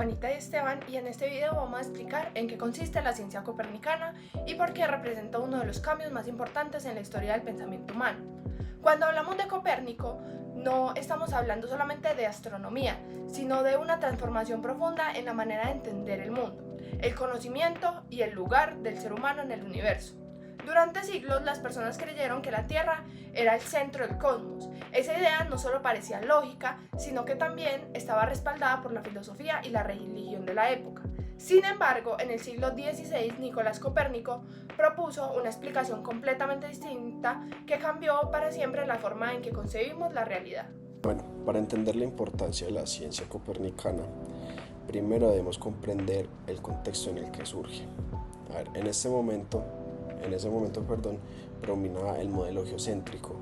Juanita y Esteban y en este video vamos a explicar en qué consiste la ciencia copernicana y por qué representa uno de los cambios más importantes en la historia del pensamiento humano. Cuando hablamos de Copérnico, no estamos hablando solamente de astronomía, sino de una transformación profunda en la manera de entender el mundo, el conocimiento y el lugar del ser humano en el universo. Durante siglos las personas creyeron que la Tierra era el centro del cosmos. Esa idea no solo parecía lógica, sino que también estaba respaldada por la filosofía y la religión de la época. Sin embargo, en el siglo XVI, Nicolás Copérnico propuso una explicación completamente distinta que cambió para siempre la forma en que concebimos la realidad. Bueno, para entender la importancia de la ciencia copernicana, primero debemos comprender el contexto en el que surge. En ese momento, predominaba el modelo geocéntrico,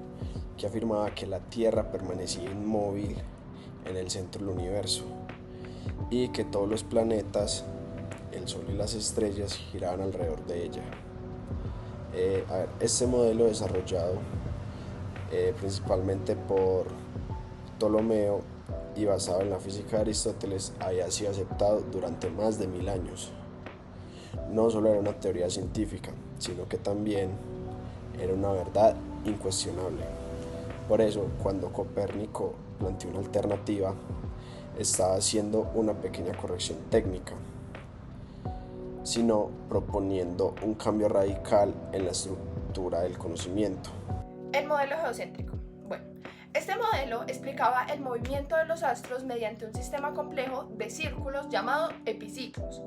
que afirmaba que la Tierra permanecía inmóvil en el centro del universo y que todos los planetas, el Sol y las estrellas giraban alrededor de ella. Este modelo desarrollado principalmente por Ptolomeo y basado en la física de Aristóteles había sido aceptado durante más de 1000 años. No solo era una teoría científica, sino que también era una verdad incuestionable. Por eso, cuando Copérnico planteó una alternativa, estaba haciendo una pequeña corrección técnica, sino proponiendo un cambio radical en la estructura del conocimiento. El modelo geocéntrico. Bueno, este modelo explicaba el movimiento de los astros mediante un sistema complejo de círculos llamado epiciclos.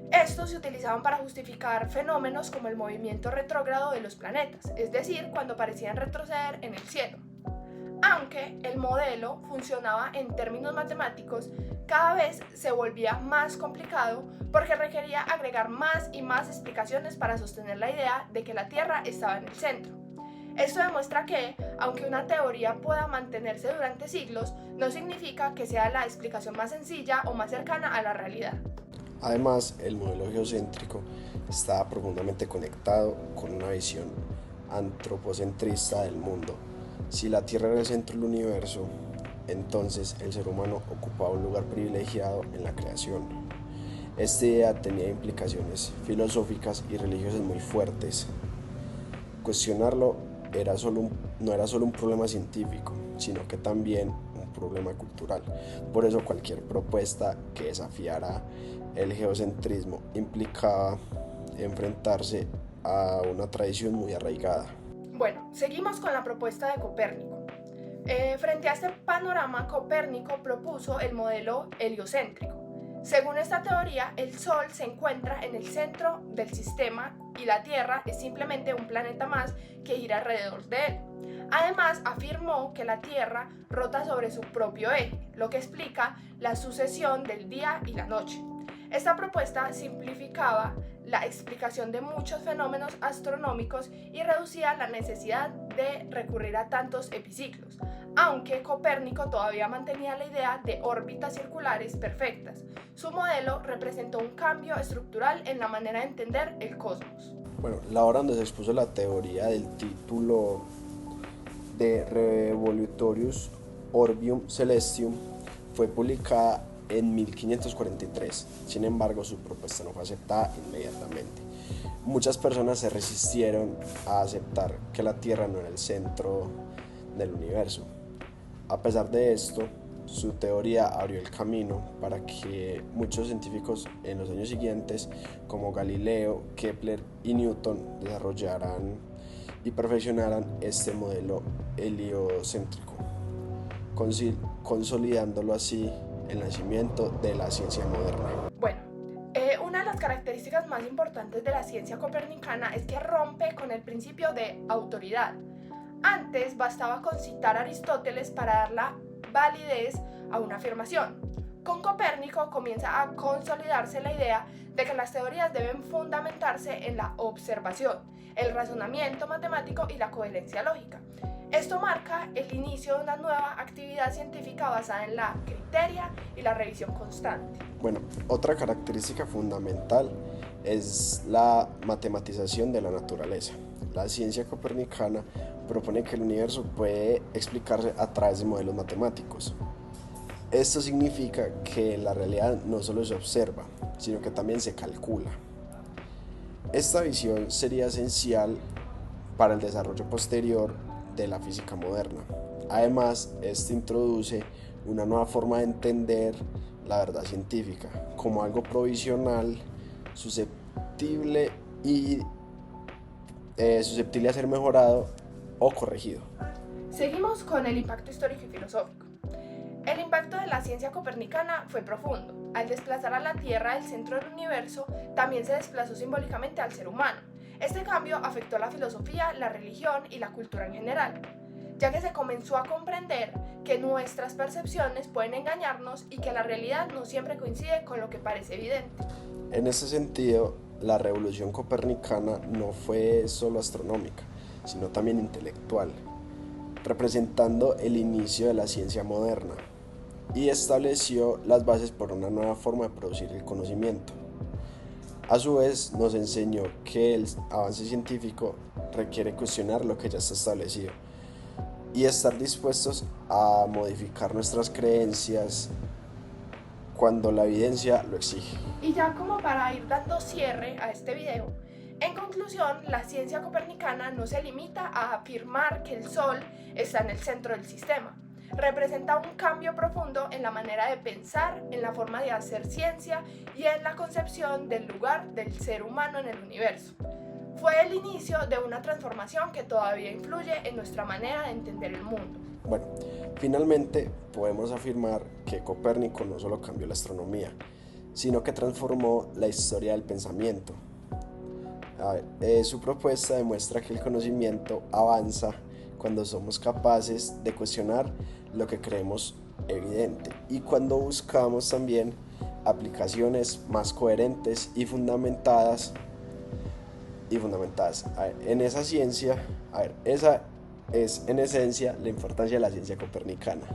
Estos se utilizaban para justificar fenómenos como el movimiento retrógrado de los planetas, es decir, cuando parecían retroceder en el cielo. Aunque el modelo funcionaba en términos matemáticos, cada vez se volvía más complicado porque requería agregar más y más explicaciones para sostener la idea de que la Tierra estaba en el centro. Esto demuestra que, aunque una teoría pueda mantenerse durante siglos, no significa que sea la explicación más sencilla o más cercana a la realidad. Además, el modelo geocéntrico estaba profundamente conectado con una visión antropocentrista del mundo. Si la Tierra era el centro del universo, entonces el ser humano ocupaba un lugar privilegiado en la creación. Esta idea tenía implicaciones filosóficas y religiosas muy fuertes. Cuestionarlo no era solo un problema científico, sino que también un problema cultural. Por eso cualquier propuesta que desafiara el geocentrismo implicaba enfrentarse a una tradición muy arraigada. Bueno, seguimos con la propuesta de Copérnico. Frente a este panorama, Copérnico propuso el modelo heliocéntrico. Según esta teoría, el Sol se encuentra en el centro del sistema y la Tierra es simplemente un planeta más que gira alrededor de él. Además, afirmó que la Tierra rota sobre su propio eje, lo que explica la sucesión del día y la noche. Esta propuesta simplificaba la explicación de muchos fenómenos astronómicos y reducía la necesidad de recurrir a tantos epiciclos, aunque Copérnico todavía mantenía la idea de órbitas circulares perfectas. Su modelo representó un cambio estructural en la manera de entender el cosmos. Bueno, la obra donde se expuso la teoría del título de Revolutorius Orbium Celestium fue publicada en 1543. Sin embargo, su propuesta no fue aceptada inmediatamente. Muchas personas se resistieron a aceptar que la Tierra no era el centro del universo. A pesar de esto, su teoría abrió el camino para que muchos científicos en los años siguientes, como Galileo, Kepler y Newton, desarrollaran y perfeccionaran este modelo heliocéntrico, consolidándolo así el nacimiento de la ciencia moderna. Bueno, una de las características más importantes de la ciencia copernicana es que rompe con el principio de autoridad. Antes bastaba con citar a Aristóteles para dar la validez a una afirmación. Con Copérnico comienza a consolidarse la idea de que las teorías deben fundamentarse en la observación, el razonamiento matemático y la coherencia lógica. Esto marca el inicio de una nueva actividad científica basada en la criteria y la revisión constante. Bueno, otra característica fundamental es la matematización de la naturaleza. La ciencia copernicana propone que el universo puede explicarse a través de modelos matemáticos. Esto significa que la realidad no solo se observa, sino que también se calcula. Esta visión sería esencial para el desarrollo posterior de la física moderna. Además, esto introduce una nueva forma de entender la verdad científica como algo provisional, susceptible susceptible a ser mejorado o corregido. Seguimos con el impacto histórico y filosófico. El impacto de la ciencia copernicana fue profundo. Al desplazar a la Tierra del centro del universo, también se desplazó simbólicamente al ser humano. Este cambio afectó la filosofía, la religión y la cultura en general, ya que se comenzó a comprender que nuestras percepciones pueden engañarnos y que la realidad no siempre coincide con lo que parece evidente. En ese sentido, la revolución copernicana no fue solo astronómica, sino también intelectual, representando el inicio de la ciencia moderna y estableció las bases para una nueva forma de producir el conocimiento. A su vez, nos enseñó que el avance científico requiere cuestionar lo que ya está establecido y estar dispuestos a modificar nuestras creencias cuando la evidencia lo exige. Y ya como para ir dando cierre a este video, en conclusión, la ciencia copernicana no se limita a afirmar que el Sol está en el centro del sistema. Representa un cambio profundo en la manera de pensar, en la forma de hacer ciencia y en la concepción del lugar del ser humano en el universo. Fue el inicio de una transformación que todavía influye en nuestra manera de entender el mundo. Bueno, finalmente podemos afirmar que Copérnico no solo cambió la astronomía, sino que transformó la historia del pensamiento. Su propuesta demuestra que el conocimiento avanza cuando somos capaces de cuestionar lo que creemos evidente y cuando buscamos también aplicaciones más coherentes y fundamentadas. En esa ciencia, esa es en esencia la importancia de la ciencia copernicana.